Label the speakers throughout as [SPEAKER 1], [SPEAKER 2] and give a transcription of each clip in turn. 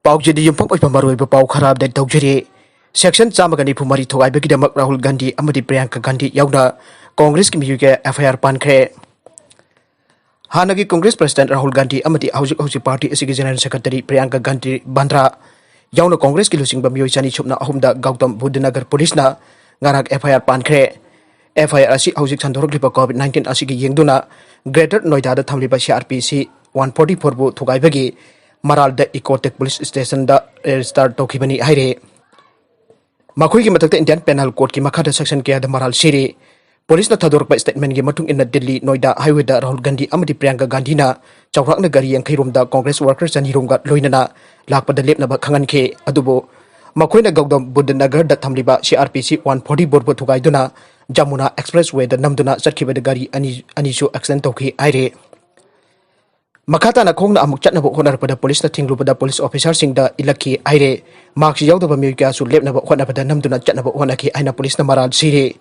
[SPEAKER 1] Paujidi Yumpok Pamaru Pau Kharab that Dogiri. Section Samagani Pumari Toibaki Rahul Gandhi, Amadi Priyanka Gandhi Yauda, Congress Kimyuke, FIR Pankre. Hanagi Congress President Rahul Gandhi, Amadi House Party, General Secretary Priyanka Gandhi Bandra, Yauna Congress Kilusing Mioi Chani Chupna Humda Gautam Budinagar Polisna, Ngarak FIR Pankre. FIR Asi Housing Tannarakli COVID-19 Asigi Yengduna, Greater Noida Tamliba CRPC 144 Bu Tugaibagi, Maral the Ecotech Police Station da Start Tokibani Haire. Makuiki Matata Indian Penal Court ki Makata Section Kia the Maral Sire. Police na Thabk by statement Gimatung in the Delhi Noida Highway da Rahul Gandhi Amadi Priyanka Gandhina, Chawrak Nagari and Kirum da Congress workers and Hirunga Loinana, Lakpa the Lip Naba Kanganke, Adubo. Makoina Gaudam Budanagar da Tamliba CRPC 140 Borbo Tugaiduna, Jamuna Expressway the Namduna Sakiba the Gari Anisho Accent Toki Aire. Makata na Kong na Amukchatnabo Honor pada police na Ting Lupa da police officer sing da Ilaki Aire, Marks Yauda Bamika su lep na Hona pada Namduna Chatnabo Honaki Aina police na Maral Sire.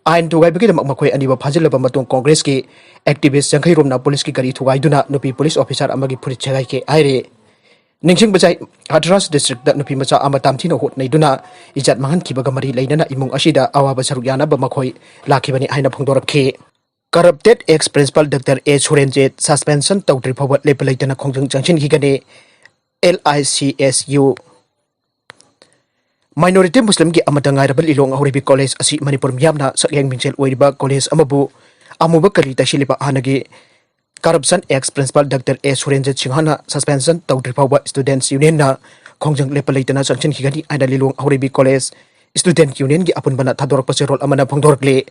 [SPEAKER 1] Ain to Wibaki the Makoi and Iwa Pazilla Bamatong Congress ki, activists Sankai Room na police ki Gari Tugaiduna, Nupi police officer Amagi Purichaki Aire. Ningsing Bazai, Hadras district that Nupi Macha Amatamtino Hot Naiduna, is at Mahanki Bagamari Lainana Imung Ashida, Awa Basaruyana Bamakoi, Lakibani Aina Pongdorap K. Corrupted ex-principal Dr. A. Surenjet suspension Tautri Power Lepelaitana Kongjung Junction Higane LICSU. Minority Muslim ki Amatangai Ilong Horibi College Asi Manipur Miyamna Sakyang Minchel Oiriba College Amabu Amubakari Tashilipa Hanagi Corruption ex-principal Dr. A. Surenjet Singhana suspension Tautri Power Students Union na Kongjung Lepelaitana Junction Higani Aina Lilong Horibi College Student Union ki Apun Bana Tador Pasirol Amana Pongdorkle.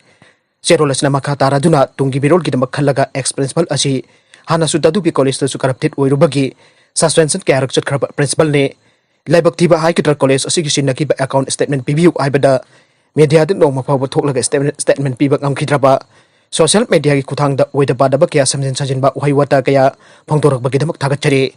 [SPEAKER 1] Serolas na makatara duna tunggi birol kita makhalaga ex-principal asi hana sudadu pi college su corrupted oirubagi suspension kaya rakchat kharap principal ne laibak thiba high kitra college asi kisin na kiba account statement PBU aibada media din nong mapaw thoklaga statement pibak am khidraba social media ki kuthang da oida bada ba kaya samjin sajin ba uhai wata kaya phangtorak bagi damak thagat chari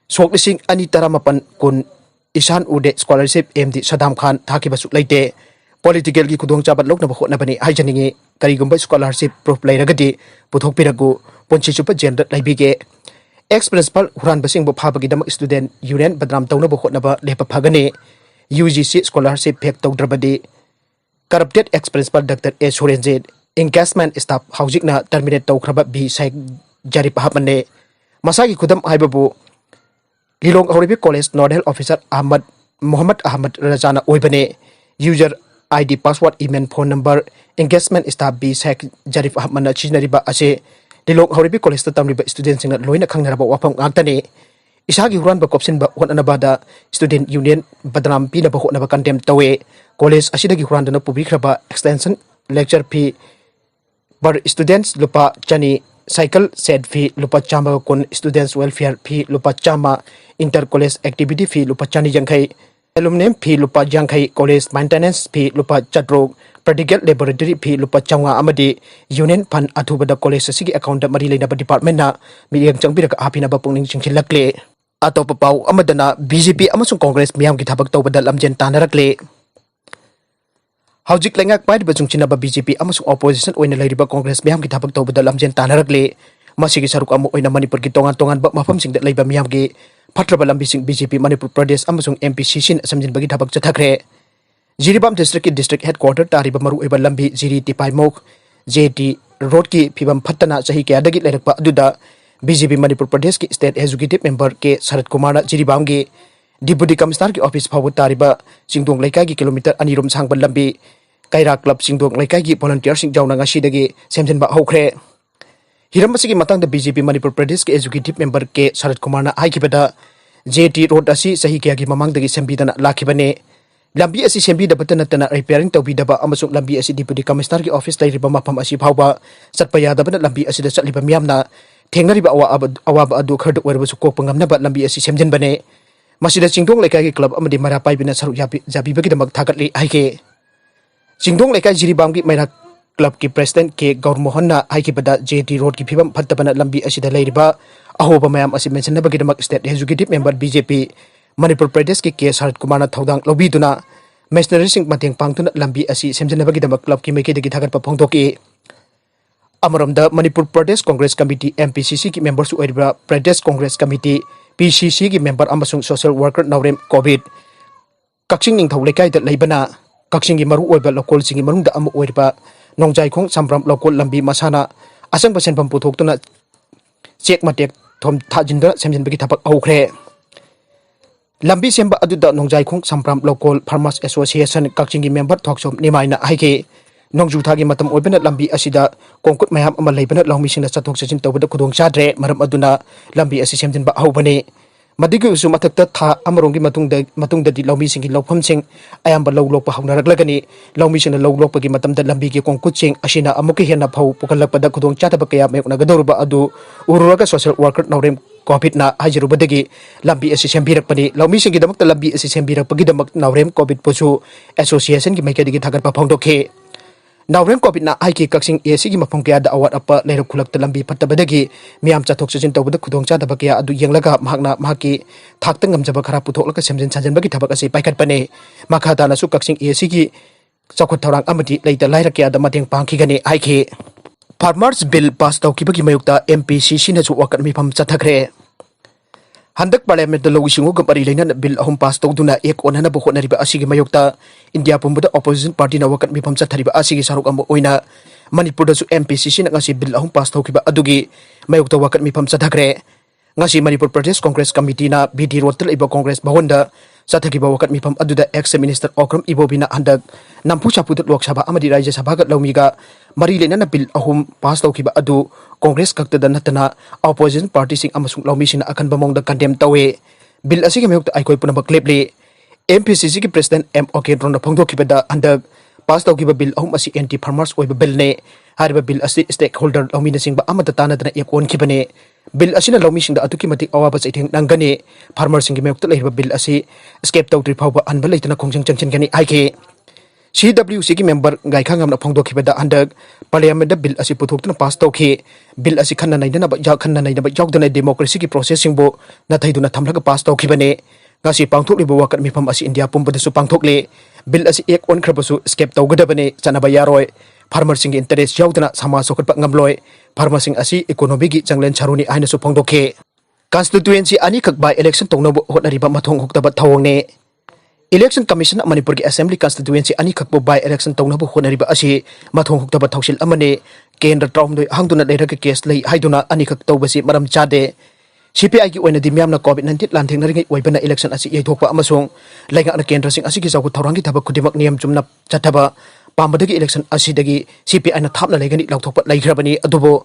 [SPEAKER 1] sok lising ani taramapan kun isan ude scholarship MD Sadam Khan thaki basu laite political ki kudong chabat lok na bakho na bani haijaningi karigumba scholarship proof lairagadi puthok piragu ponchi chupa gender laibige ex principal huran basing bo phabagi dam student union badram tawna bakho na ba lepa phagani UGC scholarship pek tawdrabadi corrupted ex principal Dr. A. Surenjet engagement staff housing na terminate tawkhraba bi sai jari pahamane masagi kudam haibabu Lilong Horibi College Nodal Officer Muhammad Ahmad Razana oibane user ID password email phone number engagement staff B sec jarif ahmana chinariba ase Lilong Horibi College ta tamliba students sing loina khangnaraba wafam ngantani isagi huran ba kopsin ba hotna bada student union badram pi na ba hotna ba condemn tawe college asidagi huran na publikraba extension lecture fee per students lupa chani cycle set fee lupa chama kun students welfare fee lupa chama inter college activity fee lupa chani jangkai alumni fee lupa jangkai college maintenance fee lupa chatrok practical laboratory fee lupa changa amadi union fund athubada college asigi account mari leina department na miyang changbira ka apina ba pungning chingchilakle atop pau amadana BJP amasung congress Miyamgi Thabk Toubada Lamjel Tannarakli Howjik lengak pai ba chungchina ba BJP amasung opposition oina leiriba congress Miyamgi Thabk Toubada Lamjel Tannarakli masigi saruk amu oina Manipur ki tongan ba mafam sing da leiba Miyamgi Patraba lambi sing BJP Manipur Pradesh amasung MPC sin samjin bagi Thabk chathakre Jiribam district ki district headquarter tariba maru eba lambi Jiri Tipai Mok JT road ki phibam phattana sahi kya dagi lerakpa aduda BJP Manipur Pradesh ki state executive member ke Sarat Kumar Jiribam gi Deputy Commissioner ki office phawu tariba singdong laikai ki kilometer anirum sangban lambi Kaira club singdong laikai ki volunteer sing jauna ngasi dagi semjen ba Howker Hiram masigi matang da BJP Manipur Pradesh ke executive member ke Sarat Kumar na haikibada JT road asi sahi kya gi mamang dagi sembidana lakhibane lambi asi sembi da batana tana repairing tawbidaba amasung lambi asi Deputy Commissioner ki office lairiba mafam asi phawba satpa yadabana lambi asi da satliba miyamna thengnariba awaba adu khard oirba su kokpangamna ba lambi asi semjen bane masida singdong laikai ki club amadi mara paibina saru jabi bagi damak thagatli haike singdong laikai Jiribam ki maira club ki president ke Gaur Mohan na haike bada JT road ki phibam phattabana lambi asi da lairiba ahoba mayam asi mention na bagi damak state executive member BJP Manipur Pradesh ki K. Sarat Kumar na thaudang lobiduna missionary sing mateng pangtuna lambi asi semjana bagi damak club ki maike dagi thagat pa phongdoki Amaramda Manipur Pradesh Congress Committee MPCC ki members oiriba Pradesh Congress Committee PCC gi member amasung social worker naurem COVID Kakching Ningthau Lekai da leibana Kakching gi maru oiba lokol singi marungda ama oiriba Nongjai khong sambram lokol lambi masana asang pasen pam puthok tuna chek matek thom thajinda semjin bagi thapak Sukhre lambi semba aduda Nongjai khong sambram lokol farmers association Kakching gi member thoksom nimaina haike Nongju thagi matam oibana lambi asida kongkut mayam ama leibana lawmi singna chathok chachin tawbada khudong chadre maram aduna lambi asi semjin ba hawbani Madigu su matakta tha amarongi matungda di lawmi singi lawpham sing ayamba lawlokpa hawnaраклagani lawmi singna lawlokpagi matamda lambi gi kongkut sing asina amuki hena phau pukalakpada khudong chataba kaya mayokna gadoruba adu ururaga social worker naurem COVID na hajirubadagi lambi asi sembirakpani lawmi singi damakta lambi asi sembirakpagi damak naurem COVID posu association gi maikadigi thagarpa phongdokhe Naurem COVID na haiki Kakching AC gi mafam kaya da awat apa leiro khulak lambi pattabadagi miyam chathok chajin tawbada khudong chadaba kaya adu yenglaga mahakna mahaki thakta ngamjaba khara puthoklaka semjin sanjanbagi thabak ase paikhatpane makhadana su Kakching AC gi chakhot thorang amati leita laira kaya da mateng pangkhigani haiki Farmers Bill pass tawkibagi mayukta MPCC na su wakat mifam chathakre Handak Parliament da logisingo gapari leina bill ahum pass tawduna ek onhana bu khonariba asigi mayokta India pumbuda opposition party na wakat mifam chathariba asigi saruk am oina Manipur da su MPCC na ngasi bill ahum pass tawkiba adugi mayokta wakat mifam chathakre ngasi Manipur Pradesh Congress Committee na BD Rotel iba Congress bahonda sathakiba wakat mifam aduda ex minister Okram ibobina handak nampu chapudat Lok Sabha amadi Rajya Sabha gat lawmiga mari leina bill ahum pass tawkiba adu Congress kakta dan natana opposition party sing amasung lawmi sing akan bamong da condemn tawe bill asigi mayok aikoi punaba klepli MPCC ki president MOK ron phongdo kibada andak pass tawkiba bill ahum asi anti farmers oiba bill ne hariba bill asi stakeholder lawmi na singba amata tanadana ekon kibane bill asina lawmi sing da atuki matik awaba chaitheng nangani farmers sing mayok laiba bill asi escape tawtri phawba anba leitana khongjang changchen gani aike CWC ki member gaikhangam na phongdo khibada andak parliament da bill asi puthokna pass tawkhi bill asi khanna naidana ba khanna naidaba jawdana democracy ki process singbo na thaiduna thamlaga pass tawkhibane ngasi pangthokliba wakat mifam asi India pumbada su pangthokle bill asi ek on khrabasu escape tawgadabane chanaba yaroi farmer sing interest jawdana sama sokatpa ngamloi farmer sing asi economy gi changlen charuni aina su phongdokhe constituency ani khak by election tongnobo hotnariba mathong hoktaba thawongne Election Commission Manipur ki Assembly constituency ani khakbo by election tongnabu honariba asi mathong huktaba thausil amane kendra traumdoi hangduna leiraka case lei haiduna ani khak tawbasi maram chade CPI ki oina di miyamna COVID-19 lanthengnaringai oibana election asi yaithokpa amasung laingakna kendra sing asi ki jawu thaurangi thabak khudimak niyam chumna chathaba pambadagi election asi dagi CPI na thapna leigani lauthokpa leigrabani adubo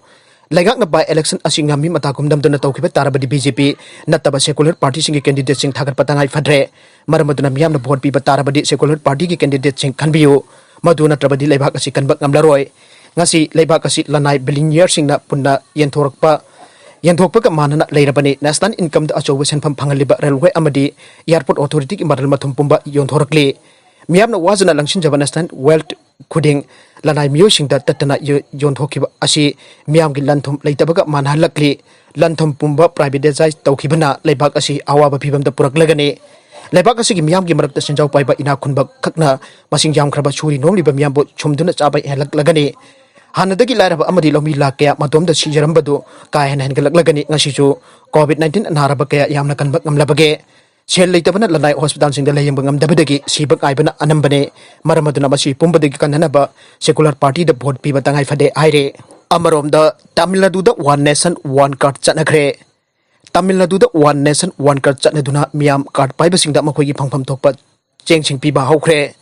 [SPEAKER 1] Laingakna by election asi ngami matakum damduna tawkiba tarabadi BJP nataba secular party sing candidate sing thagar patangai fadre maramaduna miyamna vote piba tarabadi secular party ki candidate sing kanbiu maduna trabadi leibak asi kanbak ngamlaroi ngasi leibak asi lanai billionaire sing na punna yenthokpa ka manana leirabani national income da achowa senpham phangaliba railway amadi airport authority ki maral mathum pumba yonthorakli miyamna wazana langshin jabana stand wealth khuding lanai Mioi sing da tatana yonthokiba asi Miyamgi lanthum leitabaga manhalakli lanthum pumba privatize tawkhibana leibak asi awaba phibam da puraklagani leibak asi gi Miyamgi marakta sinjaw paiba ina khunba khakna masing jam khraba churi nomliba miyambo chumduna chaba helaklagani hanadagi lairaba amadi lomi lakya matomda sijarambadu ka hen hengalaklagani ngasichu COVID-19 anaraba kaya yamna kanbak ngamlabage Sel leitabana lanai hospital sing da layang bangam dabadagi sibak aibana anambane maramaduna masi pumbadagi kananaba secular party da vote piba tangai fade aire amarom da Tamil Nadu da one nation one card chanakre Tamil Nadu da one nation one card chanaduna miyam card paiba sing da makoi gi phangpham thokpa chengsing piba Howker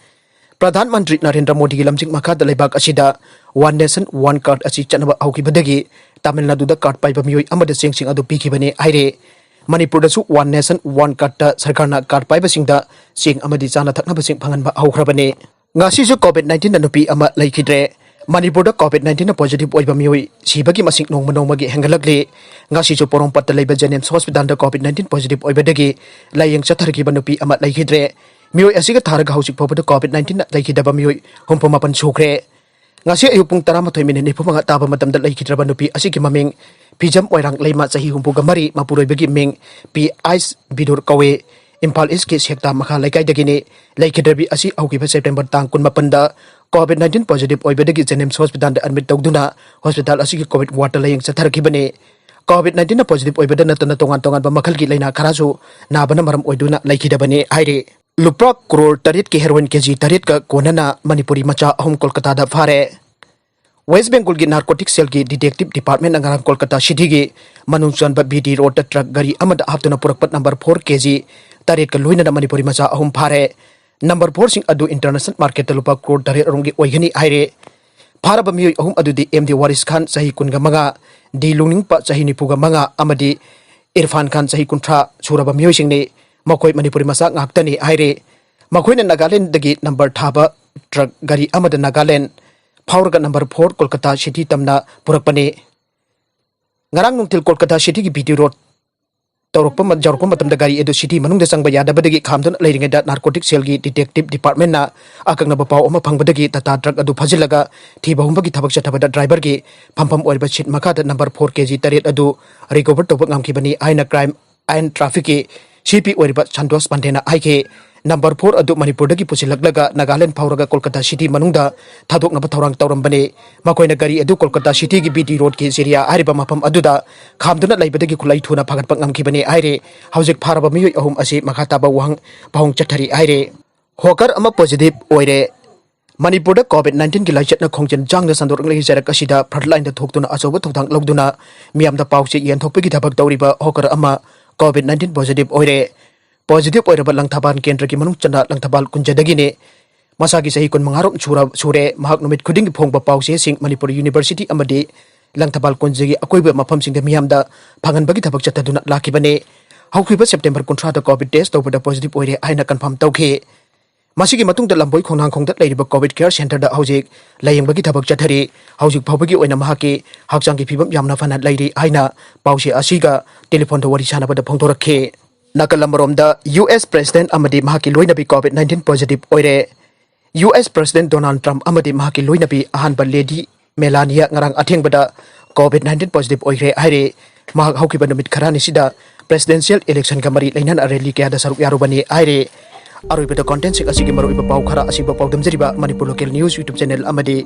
[SPEAKER 1] Pradhan Mantri Narendra Modi gi lamjing makha da leibak asida one nation one card asi chanaba hawkibadagi Tamil Nadu da card paiba Mioi amada chengsing adu pikibane aire Manipur da su one nation one card ta sarkarna card paiba singda sing amadi chana thakna basing phanganba hawkhrabane Ngasisu COVID-19 na Nupi ama Leikhidre Manipur da COVID-19 na positive oiba Mioi sibagi masing nongmagi hengalakli Ngasisu porongpat da leiba Janems Hospital da COVID-19 positive oiba dagi layang chatharki ba Nupi ama Leikhidre Mioi asiga tharaga hausik phoba da COVID-19 na Leikhidaba Mioi humpamapan Sukhre Ngasi ayuk pung 12 minit ni pumanga taba matam da Leikhidra Nupi asigi maming Pijam oirang leima sahi humpuga mari mapuroi bagi ming pi ice bidur kawe Impal East ki sekta makha laikai dagini Leikhidre asi aukiba September tang 18 COVID-19 positive oibadagi Janems Hospital da admit tawduna hospital asigi COVID water layang satharakibane COVID-19 positive oibada natana tongan machal ki laina kharasu nabana maram oiduna Leikhidre haire Lupa crore tarit ki heroin kg tarit ka Konana Manipuri Macha ahum Kolkata da phare West Bengal ki narcotic cell ki detective department angarang Kolkata city ki manungsan ba BD road truck gari amada haptuna purakpat number 4 kg tarit ka Loinana Manipuri Macha ahum phare number 4 sing adu international market Lupa crore tarit arungi oigani haire Paraba Mioi ahum adudi MD Waris Khan sahi kunga manga di lungning pa sahi nipuga manga amadi Irfan Khan sahi kuntra suraba Mioi singni makoi Manipuri Macha ngaktani haire makoina Nagaland dagi number thaba truck gari amada Nagaland Phaurga number 4 Kolkata city tamna purakpani ngarang nungtil Kolkata city ki BT road Torokpa matamda gari edu city manungda sangba yadabadagi khamdun leiringeda narcotic cell gi detective department na akangna bapau ama phangbadagi tata truck adu phajilaga thibahumba gi thabak chathabada driver gi phampam oiba seat makada number 4 kg taret adu recover toba ngamkibani aina crime and traffic ki CP oiba Santos Pandena aike number 4 adu Manipur dagi pusilaglaga Nagaland Phauraga Kolkata city manungda thadok naba thorang tawrambane makoina gari adu Kolkata city gi BT road ki area ariba mapam aduda khamduna laibadagi kulai thuna phagatpa ngamkibani aire haujik pharaba Mioi ahum asi makhataba wang bahung chathari aire Howker ama positive oire Manipur da COVID-19 ki laichatna khongchen jangna sandorang lehi jarak asida frontline da thoktuna asoba thokthang logduna miyamda pause yen thokpegi thabak tawriba Howker ama COVID-19 positive oire positive oire ba langthaban kendra ki manung chanda langthabal kunjadagi ne masagi sahi kun mangarom sure mahak numit khuding phongba pause sing Manipur University amadi langthabal kunjagi akoiba mafam sing da miyamda phangan bagi thabak chataduna lakibane haukhriba September kontra da COVID test tawbada positive oire aina confirm tawkhe masigi matung da lamboi khonang khongda leiriba COVID care center da haujik layingbagi thabak chathari haujik phawbagi oina mahaki hakchangki phibam yamna fana leiri aina pause asiga telephone da wari sanabada phongtorakhe Nakalamrom da US President Amadi Mahakki Loinabi COVID-19 positive oire US President Donald Trump Amadi Mahakki Loinabi ahanba lady Melania ngarang athengbada COVID-19 positive oire haire mahak haukiba numit kharani sida presidential election kamari lainan rally kya da saruk yarubani haire aroibada content sing asigi maru iba pau khara asiba pau damjariba Manipur local news YouTube channel amadi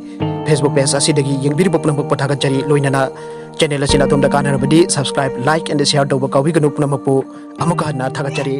[SPEAKER 1] Facebook page asidagi yengbiriba punamuk pathagat jari loinana channel asina tomda kanarabadi subscribe like and share tawba kawiganu punamapu amuka na thagat jari